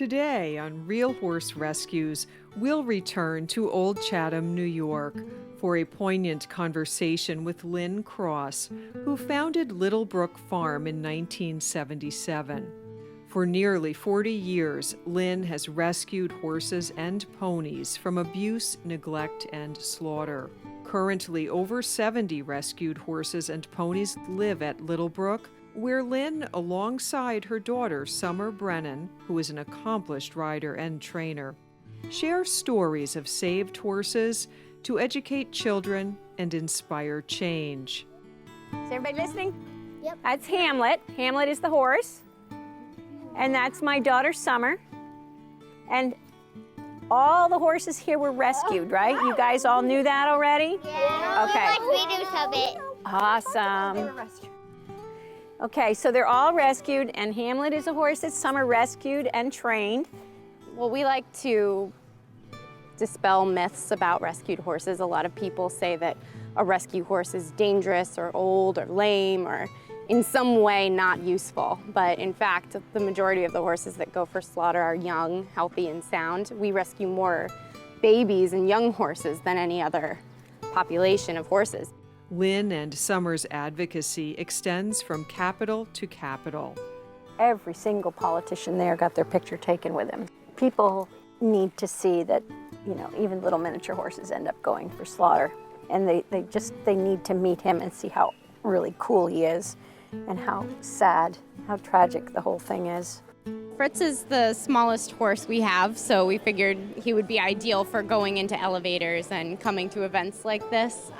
Today on Real Horse Rescues, we'll return to Old Chatham, New York, for a poignant conversation with Lynn Cross, who founded Little Brook Farm in 1977. For nearly 40 years, Lynn has rescued horses and ponies from abuse, neglect, and slaughter. Currently, over 70 rescued horses and ponies live at Little Brook, where Lynn, alongside her daughter Summer Brennan, who is an accomplished rider and trainer, share stories of saved horses to educate children and inspire change. Is everybody listening? Yep. That's Hamlet. Hamlet is the horse. And that's my daughter Summer. And all the horses here were rescued, right? You guys all knew that already? Yeah. Okay. We watched videos of it. Awesome. Okay, so they're all rescued, and Hamlet is a horse that Summer rescued and trained. Well, we like to dispel myths about rescued horses. A lot of people say that a rescue horse is dangerous or old or lame or in some way not useful. But in fact, the majority of the horses that go for slaughter are young, healthy, and sound. We rescue more babies and young horses than any other population of horses. Lynn and Summer's advocacy extends from capital to capital. Every single politician there got their picture taken with him. People need to see that, you know, even little miniature horses end up going for slaughter. And they need to meet him and see how really cool he is and how sad, how tragic the whole thing is. Fritz is the smallest horse we have, so we figured he would be ideal for going into elevators and coming to events like this.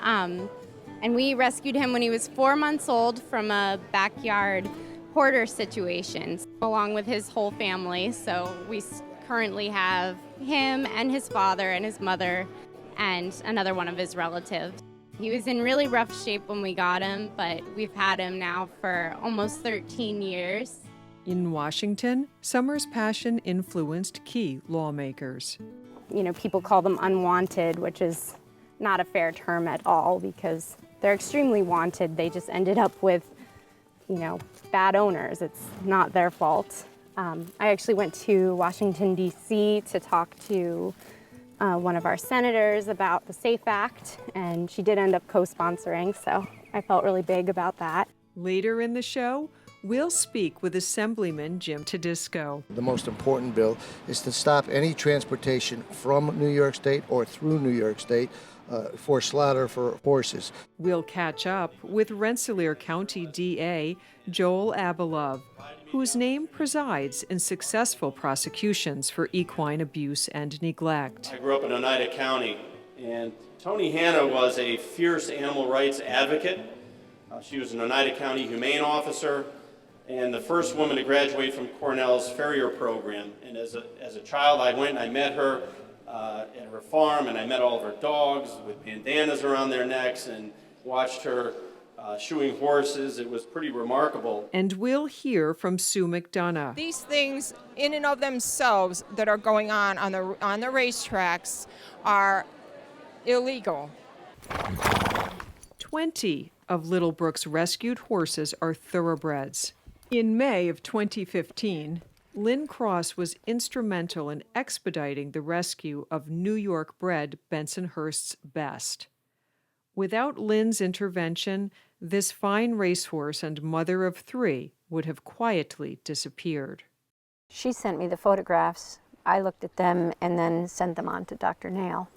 And we rescued him when he was 4 months old from a backyard hoarder situation, along with his whole family. So we currently have him and his father and his mother and another one of his relatives. He was in really rough shape when we got him, but we've had him now for almost 13 years. In Washington, Summer's passion influenced key lawmakers. You know, people call them unwanted, which is not a fair term at all because they're extremely wanted. They just ended up with, you know, bad owners. It's not their fault. I actually went to Washington, D.C. to talk to one of our senators about the SAFE Act, and she did end up co-sponsoring, so I felt really big about that. Later in the show, we'll speak with Assemblyman Jim Tedisco. The most important bill is to stop any transportation from New York State or through New York State for slaughter for horses. We'll catch up with Rensselaer County DA Joel Abalove, whose name presides in successful prosecutions for equine abuse and neglect. I grew up in Oneida County, and Tony Hanna was a fierce animal rights advocate. She was an Oneida County humane officer and the first woman to graduate from Cornell's farrier program. And as a child, I went and I met her at her farm, and I met all of her dogs with bandanas around their necks and watched her shoeing horses. It was pretty remarkable. And we'll hear from Sue McDonough. These things in and of themselves that are going on the racetracks are illegal. 20 of Little Brook's rescued horses are thoroughbreds. In May of 2015, Lynn Cross was instrumental in expediting the rescue of New York-bred Bensonhurst's Best. Without Lynn's intervention, this fine racehorse and mother of 3 would have quietly disappeared. She sent me the photographs. I looked at them and then sent them on to Dr. Nail.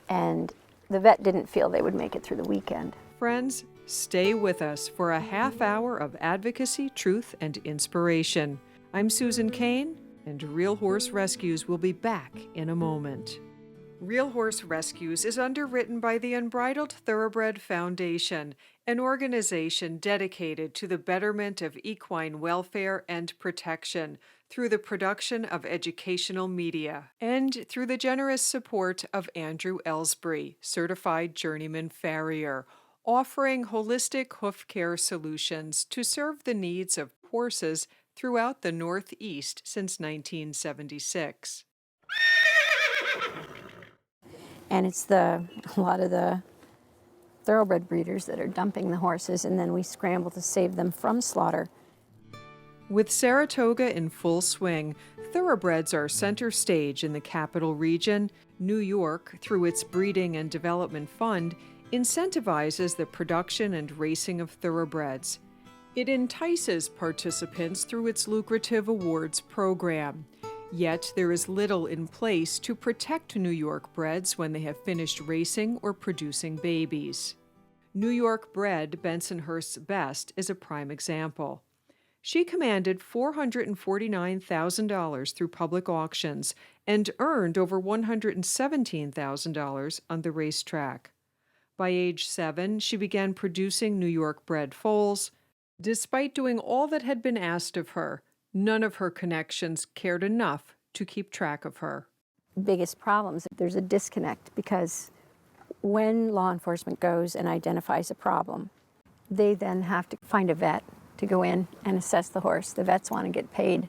And the vet didn't feel they would make it through the weekend. Friends, stay with us for a half hour of advocacy, truth, and inspiration. I'm Susan Kane, and Real Horse Rescues will be back in a moment. Real Horse Rescues is underwritten by the Unbridled Thoroughbred Foundation, an organization dedicated to the betterment of equine welfare and protection through the production of educational media, and through the generous support of Andrew Ellsbury, certified journeyman farrier, offering holistic hoof care solutions to serve the needs of horses throughout the Northeast since 1976. And it's a lot of the thoroughbred breeders that are dumping the horses, and then we scramble to save them from slaughter. With Saratoga in full swing, thoroughbreds are center stage in the capital region. New York, through its Breeding and Development Fund, incentivizes the production and racing of thoroughbreds. It entices participants through its lucrative awards program. Yet there is little in place to protect New York breds when they have finished racing or producing babies. New York-bred Bensonhurst's Best is a prime example. She commanded $449,000 through public auctions and earned over $117,000 on the racetrack. By age 7, she began producing New York-bred foals. Despite doing all that had been asked of her, none of her connections cared enough to keep track of her. Biggest problems, there's a disconnect because when law enforcement goes and identifies a problem, they then have to find a vet to go in and assess the horse. The vets want to get paid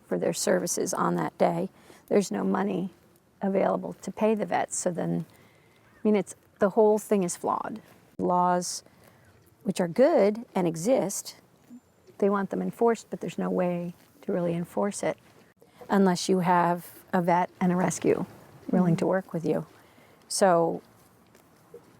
for their services on that day. There's no money available to pay the vets, so then, the whole thing is flawed. Laws, which are good and exist, they want them enforced, but there's no way to really enforce it unless you have a vet and a rescue willing to work with you. So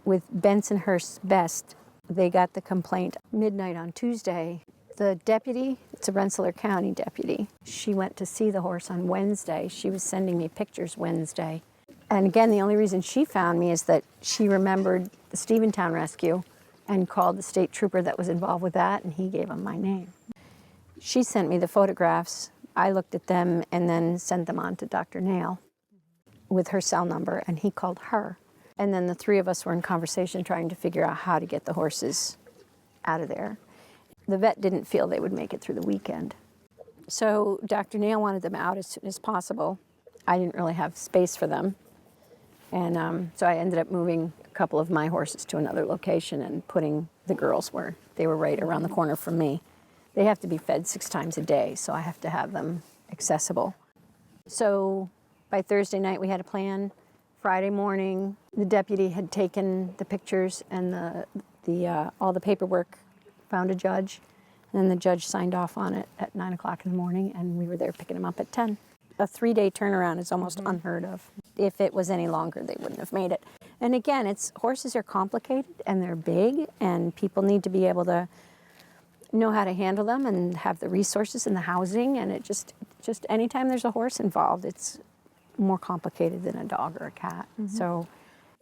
with Bensonhurst's Best, they got the complaint midnight on Tuesday. The deputy, it's a Rensselaer County deputy, she went to see the horse on Wednesday. She was sending me pictures Wednesday. And again, the only reason she found me is that she remembered the Steventown rescue and called the state trooper that was involved with that, and he gave him my name. She sent me the photographs. I looked at them and then sent them on to Dr. Nail with her cell number, and he called her. And then the three of us were in conversation trying to figure out how to get the horses out of there. The vet didn't feel they would make it through the weekend. So Dr. Nail wanted them out as soon as possible. I didn't really have space for them. And so I ended up moving a couple of my horses to another location and putting the girls where they were right around the corner from me. They have to be fed 6 times a day, so I have to have them accessible. So by Thursday night, we had a plan. Friday morning, the deputy had taken the pictures and all the paperwork, found a judge, and then the judge signed off on it at 9 o'clock in the morning, and we were there picking them up at 10. A 3-day turnaround is almost unheard of. If it was any longer, they wouldn't have made it. And again, horses are complicated and they're big, and people need to be able to know how to handle them and have the resources and the housing, and it just anytime there's a horse involved, it's more complicated than a dog or a cat. So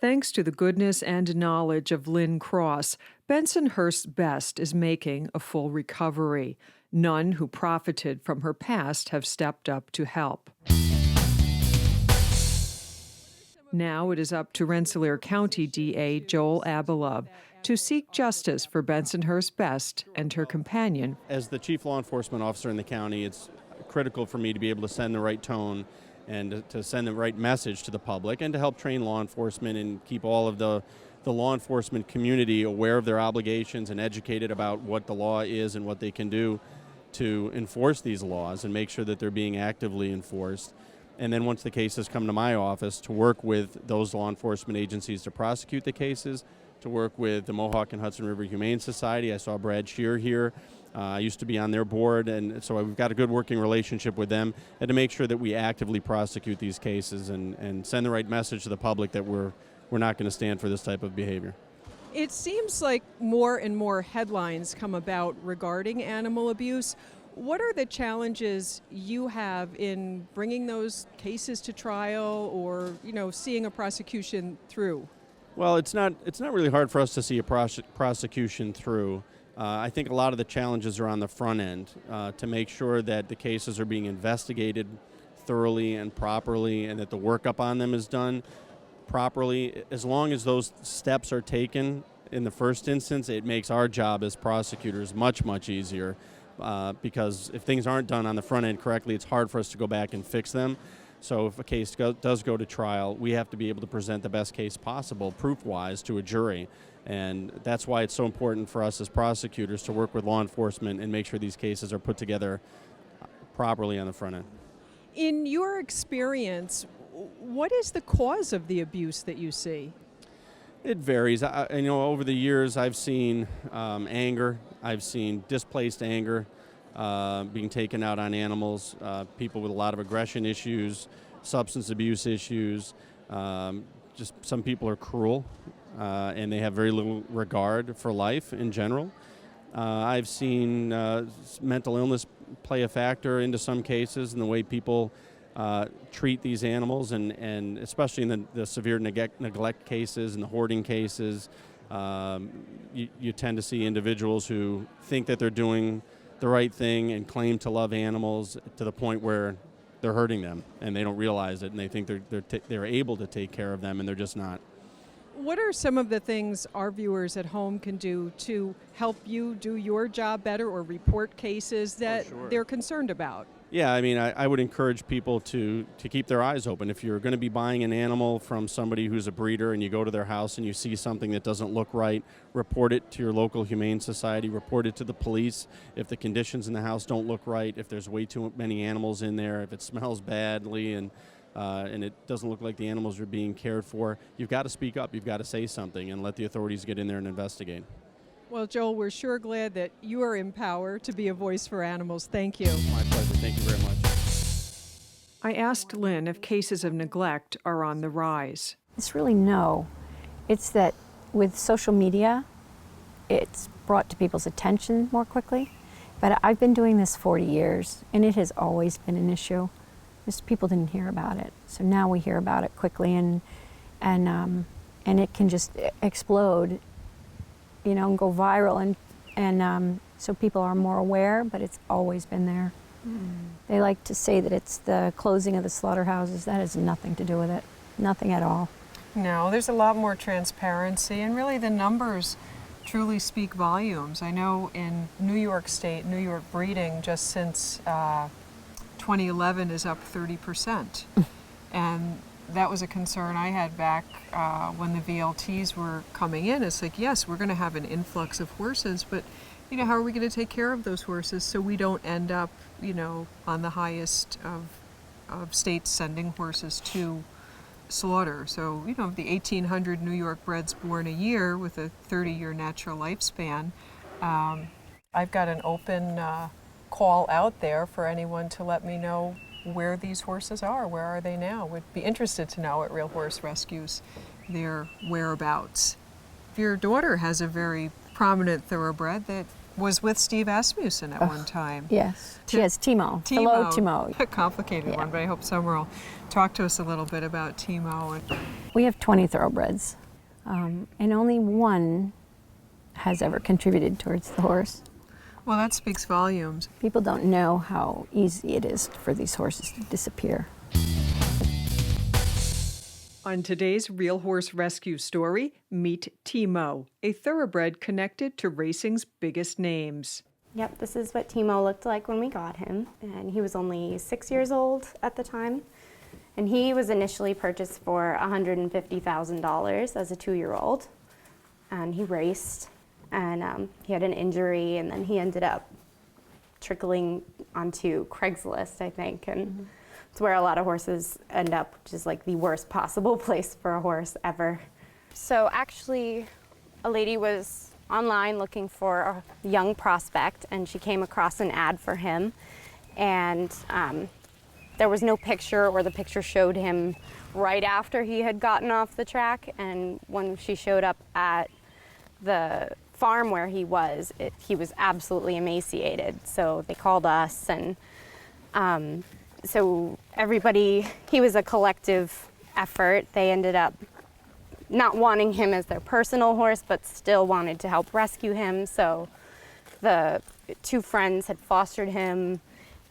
Thanks to the goodness and knowledge of Lynn Cross, Bensonhurst's Best is making a full recovery. None who profited from her past have stepped up to help. Now it is up to Rensselaer County DA Joel Abalove to seek justice for Bensonhurst's Best and her companion. As the chief law enforcement officer in the county, it's critical for me to be able to send the right tone and to send the right message to the public and to help train law enforcement and keep all of the law enforcement community aware of their obligations and educated about what the law is and what they can do to enforce these laws and make sure that they're being actively enforced. And then once the cases come to my office, to work with those law enforcement agencies to prosecute the cases, to work with the Mohawk and Hudson River Humane Society. I saw Brad Shear here. I used to be on their board, and so we've got a good working relationship with them, and to make sure that we actively prosecute these cases and send the right message to the public that we're not going to stand for this type of behavior. It seems like more and more headlines come about regarding animal abuse. What are the challenges you have in bringing those cases to trial or, seeing a prosecution through? Well, it's not really hard for us to see a prosecution through. I think a lot of the challenges are on the front end to make sure that the cases are being investigated thoroughly and properly and that the workup on them is done properly. As long as those steps are taken in the first instance, it makes our job as prosecutors much, much easier because if things aren't done on the front end correctly, it's hard for us to go back and fix them. So if a case does go to trial, we have to be able to present the best case possible, proof-wise, to a jury. And that's why it's so important for us as prosecutors to work with law enforcement and make sure these cases are put together properly on the front end. In your experience, what is the cause of the abuse that you see? It varies. Over the years, I've seen anger. I've seen displaced anger. being taken out on animals, people with a lot of aggression issues, substance abuse issues. Just some people are cruel, and they have very little regard for life in general. I've seen mental illness play a factor into some cases in the way people treat these animals, and especially in the severe neglect cases and the hoarding cases. You tend to see individuals who think that they're doing the right thing and claim to love animals to the point where they're hurting them, and they don't realize it, and they think they're able to take care of them, and they're just not. What are some of the things our viewers at home can do to help you do your job better or report cases that they're concerned about? Yeah, I mean, I would encourage people to keep their eyes open. If you're going to be buying an animal from somebody who's a breeder and you go to their house and you see something that doesn't look right, report it to your local humane society, report it to the police if the conditions in the house don't look right, if there's way too many animals in there, if it smells badly and it doesn't look like the animals are being cared for. You've got to speak up. You've got to say something and let the authorities get in there and investigate. Well, Joel, we're sure glad that you are in power to be a voice for animals. Thank you. My pleasure. Thank you very much. I asked Lynn if cases of neglect are on the rise. It's really no. It's that with social media, it's brought to people's attention more quickly. But I've been doing this 40 years, and it has always been an issue. Just people didn't hear about it. So now we hear about it quickly, and it can just explode, you know, and go viral, and so people are more aware, but it's always been there. They like to say that it's the closing of the slaughterhouses. That has nothing to do with it, nothing at all. No, there's a lot more transparency, and really the numbers truly speak volumes. I know in New York State, New York breeding just since 2011 is up 30%. And that was a concern I had back when the VLTs were coming in. It's like, yes, we're going to have an influx of horses, but you know, how are we going to take care of those horses so we don't end up, you know, on the highest of states sending horses to slaughter? So, you know, of the 1,800 New York breds born a year with a 30-year natural lifespan, I've got an open call out there for anyone to let me know where these horses are. Where are they now? Would be interested to know at Real Horse Rescues their whereabouts. Your daughter has a very prominent thoroughbred that was with Steve Asmussen at one time. Yes, she has Timo. Hello, Timo. A complicated one, but I hope Summer will talk to us a little bit about Timo. We have 20 thoroughbreds, and only one has ever contributed towards the horse. Well, that speaks volumes. People don't know how easy it is for these horses to disappear. On today's Real Horse Rescue story, meet Timo, a thoroughbred connected to racing's biggest names. Yep, this is what Timo looked like when we got him, and he was only 6 years old at the time. And he was initially purchased for $150,000 as a 2-year-old, and he raced, and he had an injury, and then he ended up trickling onto Craigslist, I think, and it's where a lot of horses end up, which is like the worst possible place for a horse ever. So actually, a lady was online looking for a young prospect, and she came across an ad for him, and there was no picture, or the picture showed him right after he had gotten off the track, and when she showed up at the farm where he was absolutely emaciated. So they called us, and so everybody, he was a collective effort. They ended up not wanting him as their personal horse, but still wanted to help rescue him. So the 2 friends had fostered him,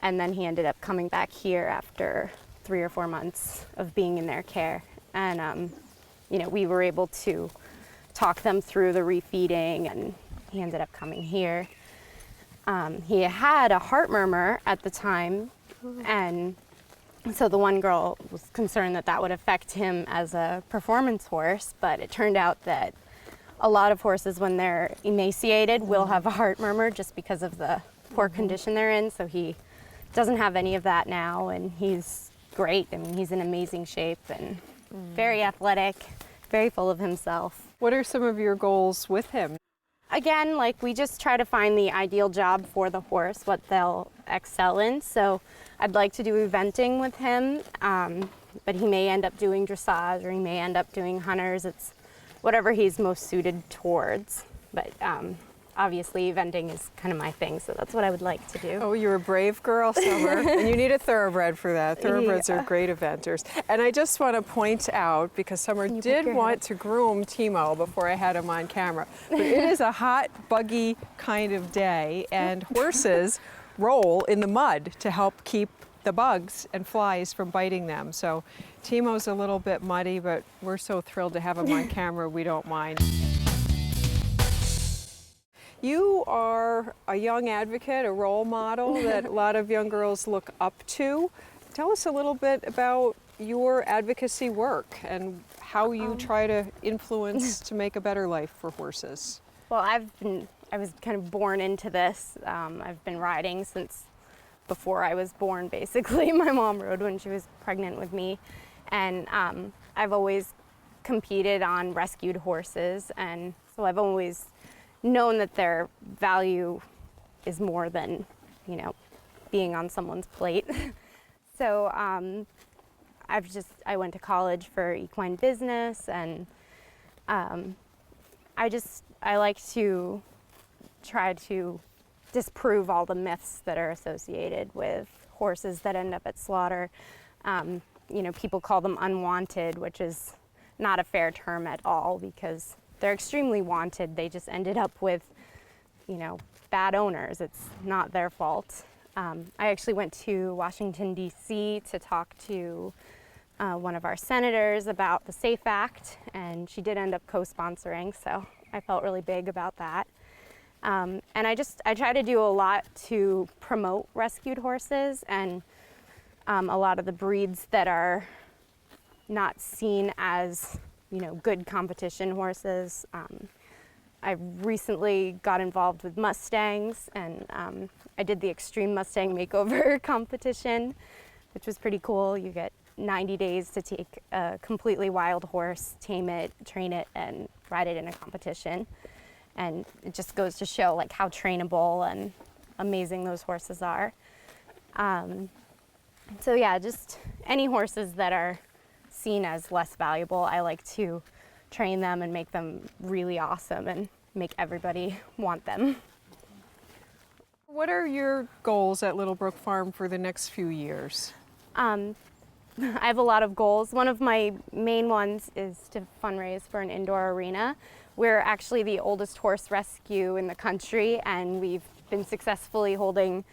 and then he ended up coming back here after 3 or 4 months of being in their care. And you know, we were able to talk them through the refeeding, and he ended up coming here. He had a heart murmur at the time, and so the one girl was concerned that that would affect him as a performance horse, but it turned out that a lot of horses, when they're emaciated, will have a heart murmur just because of the poor condition they're in. So he doesn't have any of that now, and he's great. I mean, he's in amazing shape and very athletic, very full of himself. What are some of your goals with him? Again, like, we just try to find the ideal job for the horse, what they'll excel in. So I'd like to do eventing with him, but he may end up doing dressage or he may end up doing hunters. It's whatever he's most suited towards. But obviously eventing is kind of my thing, so that's what I would like to do. Oh, you're a brave girl, Summer, and you need a thoroughbred for that. Thoroughbreds are great eventers. And I just want to point out, because Summer did want to groom Timo before I had him on camera, but it is a hot, buggy kind of day, and horses roll in the mud to help keep the bugs and flies from biting them. So Timo's a little bit muddy, but we're so thrilled to have him on camera, we don't mind. You are a young advocate, a role model that a lot of young girls look up to. Tell us a little bit about your advocacy work and how you try to influence to make a better life for horses. Well, I was kind of born into this. I've been riding since before I was born, basically. My mom rode when she was pregnant with me. And I've always competed on rescued horses, and so I've always known that their value is more than, you know, being on someone's plate. So I went to college for equine business, and I like to try to disprove all the myths that are associated with horses that end up at slaughter. You know, people call them unwanted, which is not a fair term at all, because they're extremely wanted. They just ended up with, you know, bad owners. It's not their fault. I actually went to Washington, D.C. to talk to one of our senators about the SAFE Act, and she did end up co-sponsoring, so I felt really big about that. And I try to do a lot to promote rescued horses and a lot of the breeds that are not seen as, you know, good competition horses. I recently got involved with Mustangs, and I did the Extreme Mustang Makeover competition, which was pretty cool. You get 90 days to take a completely wild horse, tame it, train it, and ride it in a competition. And it just goes to show like how trainable and amazing those horses are. So yeah, just any horses that are seen as less valuable, I like to train them and make them really awesome and make everybody want them. What are your goals at Little Brook Farm for the next few years? I have a lot of goals. One of my main ones is to fundraise for an indoor arena. We're actually the oldest horse rescue in the country, and we've been successfully holding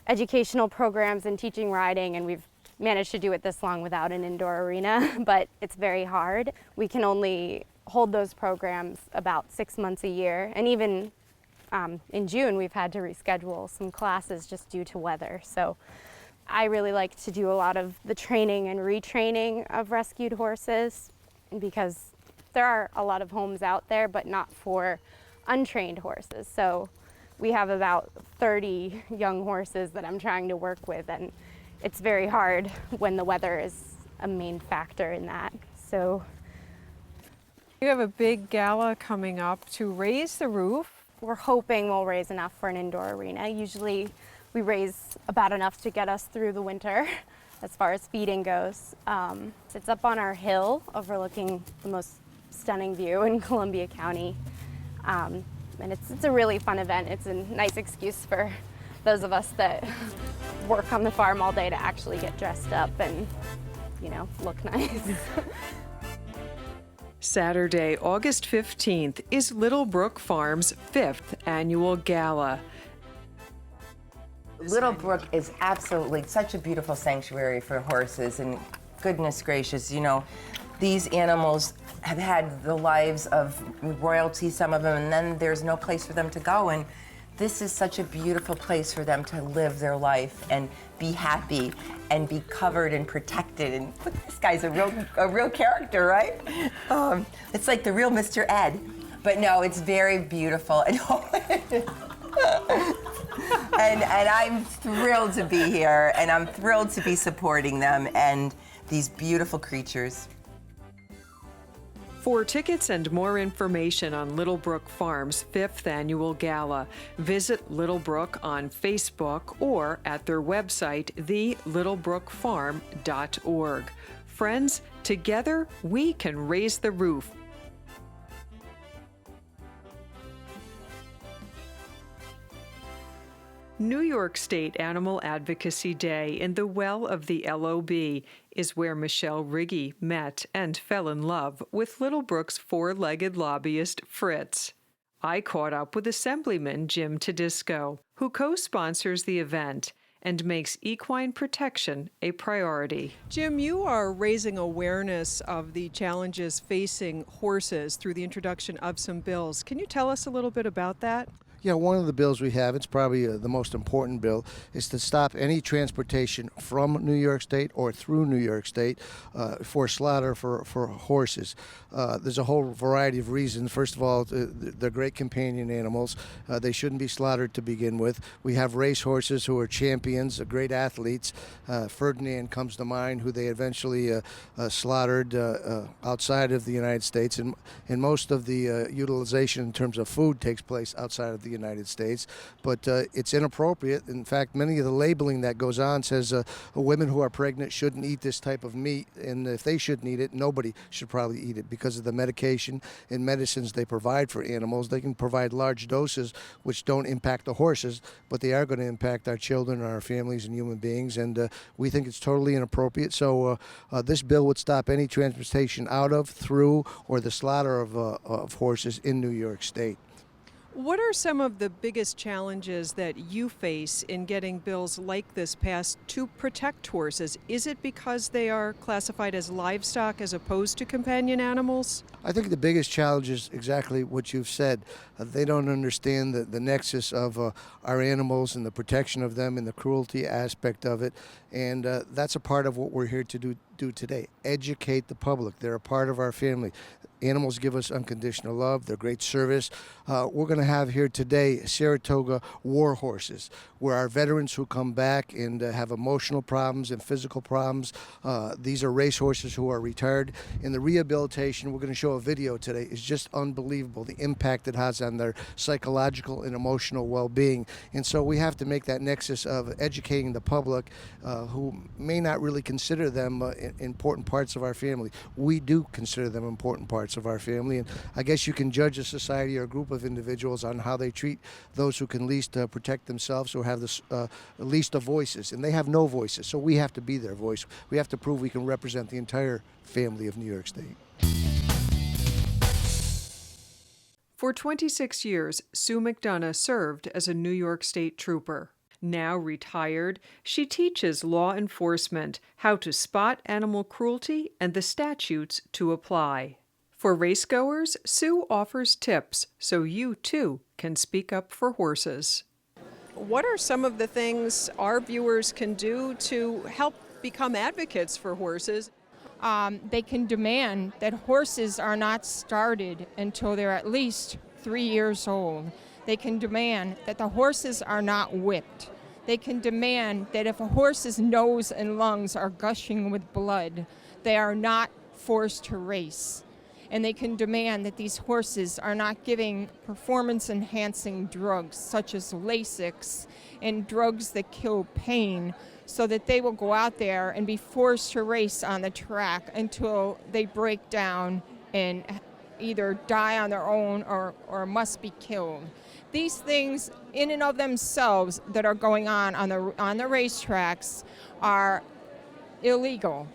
educational programs and teaching riding, and we've managed to do it this long without an indoor arena, but it's very hard. We can only hold those programs about 6 months a year, and even in June we've had to reschedule some classes just due to weather. So I really like to do a lot of the training and retraining of rescued horses, because there are a lot of homes out there, but not for untrained horses. So we have about 30 young horses that I'm trying to work with, and it's very hard when the weather is a main factor in that. So you have a big gala coming up to raise the roof. We're hoping we'll raise enough for an indoor arena. Usually we raise about enough to get us through the winter as far as feeding goes. It's up on our hill overlooking the most stunning view in Columbia County. And it's a really fun event. It's a nice excuse for those of us that work on the farm all day to actually get dressed up and, you know, look nice. Saturday, August 15th is Little Brook Farm's 5th annual gala. Little Brook is absolutely such a beautiful sanctuary for horses, and goodness gracious, you know, these animals have had the lives of royalty, some of them, and then there's no place for them to go, and this is such a beautiful place for them to live their life and be happy and be covered and protected. And look, this guy's a real character, right? It's like the real Mr. Ed. But no, it's very beautiful. And I'm thrilled to be here, and I'm thrilled to be supporting them and these beautiful creatures. For tickets and more information on Little Brook Farm's 5th Annual Gala, visit Little Brook on Facebook or at their website, thelittlebrookfarm.org. Friends, together we can raise the roof. New York State Animal Advocacy Day in the well of the LOB is where Michelle Riggy met and fell in love with Little Brook's four-legged lobbyist Fritz. I caught up with Assemblyman Jim Tedisco, who co-sponsors the event and makes equine protection a priority. Jim, you are raising awareness of the challenges facing horses through the introduction of some bills. Can you tell us a little bit about that? Yeah, one of the bills we have, it's probably the most important bill, is to stop any transportation from New York State or through New York State for slaughter for horses. There's a whole variety of reasons. First of all, they're great companion animals. They shouldn't be slaughtered to begin with. We have race horses who are champions, great athletes. Ferdinand comes to mind, who they eventually slaughtered outside of the United States. And most of the utilization in terms of food takes place outside of the United States, but it's inappropriate. In fact, many of the labeling that goes on says women who are pregnant shouldn't eat this type of meat, and if they shouldn't eat it, nobody should probably eat it because of the medication and medicines they provide for animals. They can provide large doses which don't impact the horses, but they are going to impact our children, our families, and human beings, and we think it's totally inappropriate. So this bill would stop any transportation out of, through, or the slaughter of horses in New York State. What are some of the biggest challenges that you face in getting bills like this passed to protect horses? Is it because they are classified as livestock as opposed to companion animals? I think the biggest challenge is exactly what you've said. They don't understand the nexus of our animals and the protection of them and the cruelty aspect of it. And that's a part of what we're here to do today. Educate the public. They're a part of our family. Animals give us unconditional love. They're great service. We're going to have here today Saratoga war horses, where our veterans who come back and have emotional problems and physical problems. These are race horses who are retired. In the rehabilitation, we're going to show a video today. It's just unbelievable, the impact it has on their psychological and emotional well-being. And so we have to make that nexus of educating the public who may not really consider them important parts of our family. We do consider them important parts of our family, and I guess you can judge a society or a group of individuals on how they treat those who can least protect themselves or have the least of voices, and they have no voices, so we have to be their voice. We have to prove we can represent the entire family of New York State. For 26 years, Sue McDonough served as a New York State trooper. Now retired, she teaches law enforcement how to spot animal cruelty and the statutes to apply. For racegoers, Sue offers tips so you, too, can speak up for horses. What are some of the things our viewers can do to help become advocates for horses? They can demand that horses are not started until they're at least 3 years old. They can demand that the horses are not whipped. They can demand that if a horse's nose and lungs are gushing with blood, they are not forced to race. And they can demand that these horses are not giving performance-enhancing drugs such as Lasix and drugs that kill pain, so that they will go out there and be forced to race on the track until they break down and either die on their own or must be killed. These things in and of themselves that are going on the racetracks are illegal.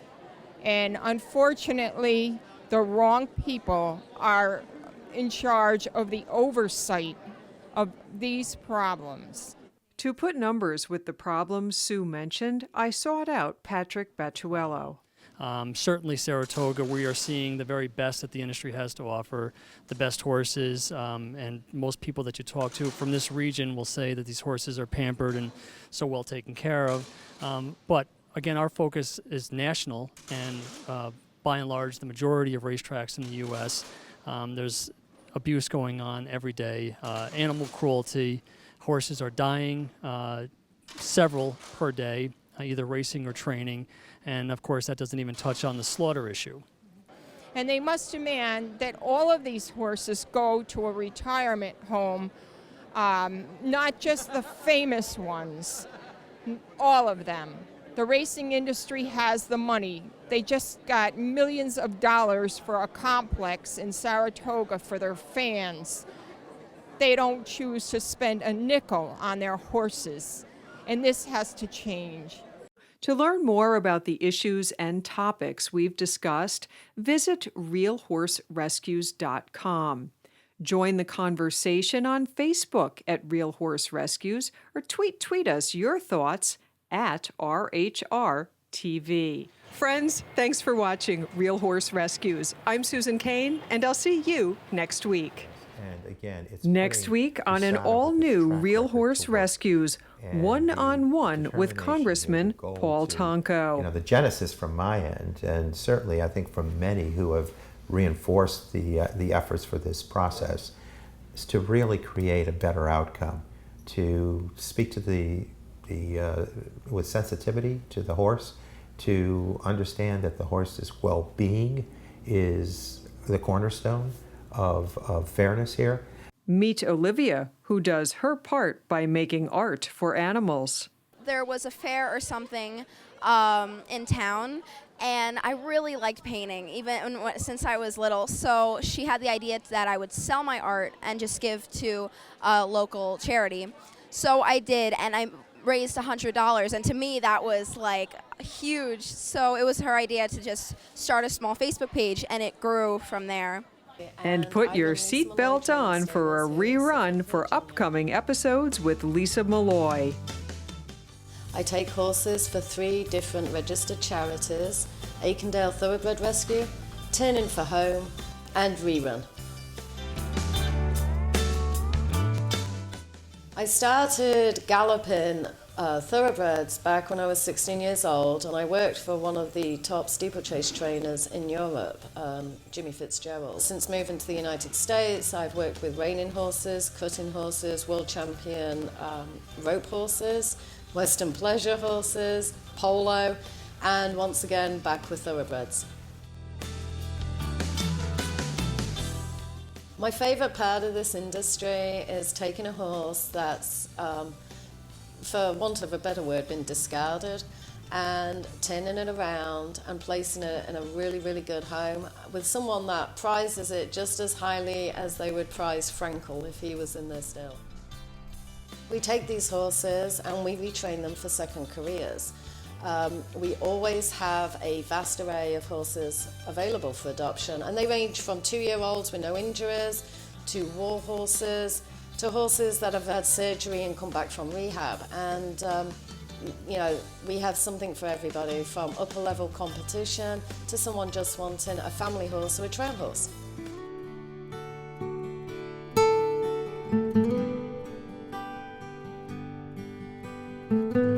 And unfortunately, the wrong people are in charge of the oversight of these problems. To put numbers with the problems Sue mentioned, I sought out Patrick Bacciuello. Certainly Saratoga, we are seeing the very best that the industry has to offer, the best horses, and most people that you talk to from this region will say that these horses are pampered and so well taken care of. But again, our focus is national, and by and large, the majority of racetracks in the U.S., there's abuse going on every day, animal cruelty. Horses are dying, several per day, either racing or training, and of course that doesn't even touch on the slaughter issue. And they must demand that all of these horses go to a retirement home, not just the famous ones, all of them. The racing industry has the money. They just got millions of dollars for a complex in Saratoga for their fans. They don't choose to spend a nickel on their horses, and this has to change. To learn more about the issues and topics we've discussed, visit realhorserescues.com. Join the conversation on Facebook at Real Horse Rescues or tweet us your thoughts at RHR-TV. Friends, thanks for watching Real Horse Rescues. I'm Susan Kane, and I'll see you next week. And again, it's next week on an all-new Real Horse Rescues, one-on-one with Congressman Paul Tonko. You know, the genesis from my end, and certainly I think from many who have reinforced the efforts for this process, is to really create a better outcome, to speak to with sensitivity to the horse, to understand that the horse's well-being is the cornerstone of fairness here. Meet Olivia, who does her part by making art for animals. There was a fair or something in town, and I really liked painting, even since I was little. So she had the idea that I would sell my art and just give to a local charity. So I did, and I raised $100, and to me that was like huge. So it was her idea to just start a small Facebook page, and it grew from there. And put your seatbelt on for a rerun for upcoming episodes with Lisa Malloy. I take horses for 3 different registered charities: Aikendale Thoroughbred Rescue, Turning for Home, and Rerun. I started galloping Thoroughbreds back when I was 16 years old, and I worked for one of the top steeplechase trainers in Europe, Jimmy Fitzgerald. Since moving to the United States, I've worked with reining horses, cutting horses, world champion rope horses, Western pleasure horses, polo, and once again back with Thoroughbreds. My favourite part of this industry is taking a horse that's, for want of a better word, been discarded, and turning it around and placing it in a really, really good home with someone that prizes it just as highly as they would prize Frankel if he was in there still. We take these horses and we retrain them for second careers. We always have a vast array of horses available for adoption, and they range from 2-year-olds with no injuries to war horses to horses that have had surgery and come back from rehab. And you know, we have something for everybody, from upper level competition to someone just wanting a family horse or a trail horse. Thank you.